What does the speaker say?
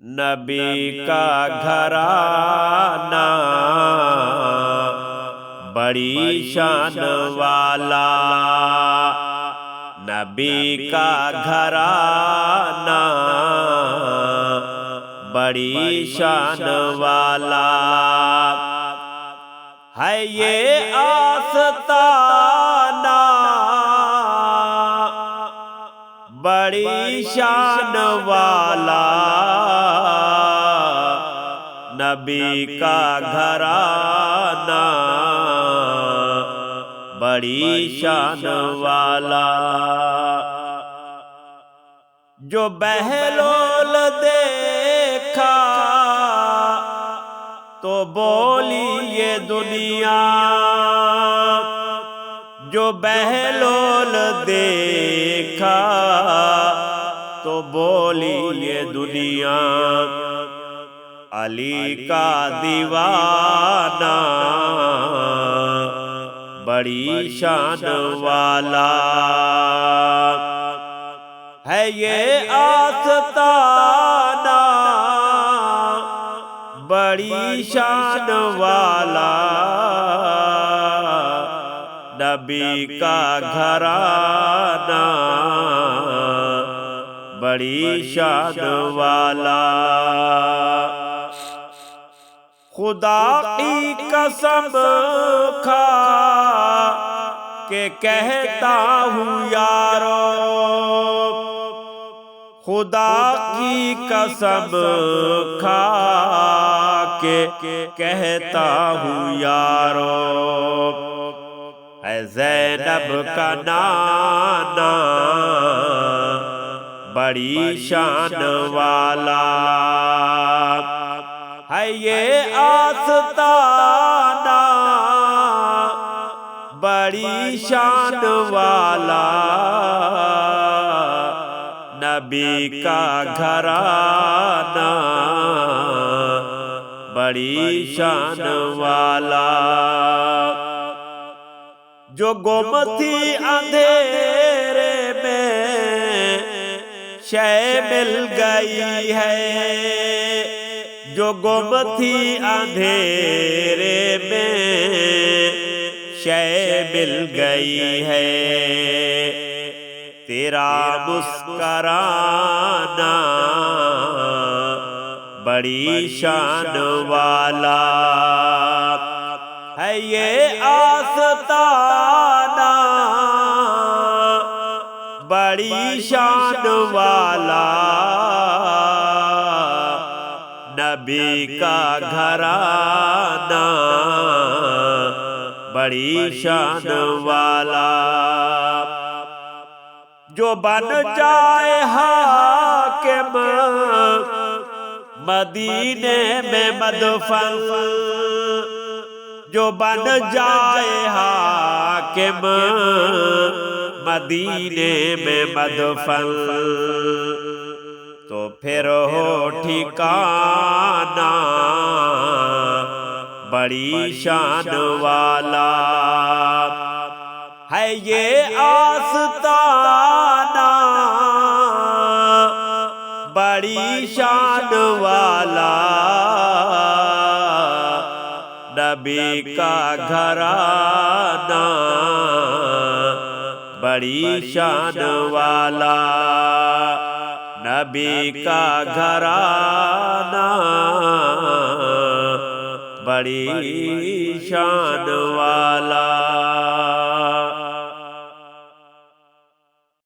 نبی کا گھرانہ بڑی شان والا، نبی کا گھرانہ بڑی شان والا ہے یہ آستانہ، بڑی شان والا نبی کا گھرانہ بڑی شان والا۔ جو بہلول دیکھا تو بولی یہ دنیا، جو بہلول دیکھا تو بولی یہ دنیا، علی کا دیوانہ بڑی شان والا ہے یہ آستانہ، بڑی شان والا نبی کا گھرانہ بڑی شان والا۔ خدا کی قسم کھا کے کہتا ہوں یارو، خدا کی قسم کھا کے کہتا ہوں یارو، اے زینب کا نانا بڑی شان والا ہے یہ آستانہ، بڑی شان والا نبی کا گھرانہ بڑی شان والا۔ جو گم تھی اندھیرے میں شے مل گئی ہے، جو گم تھی اندھیرے میں شے مل گئی ہے، تیرا مسکرانا بڑی شان والا ہے یہ آستانہ، بڑی شان والا نبی کا گھرانہ بڑی شان والا۔ جو بن جائے حاکم مدینے میں مدفن، جو بن جائے حاکم مدینے میں مدفن، تو پھر ہو ٹھکانہ بڑی شان والا ہے یہ آستانہ، بڑی شان والا نبی کا گھرانہ بڑی شان والا، نبی کا گھرانہ بڑی شان والا۔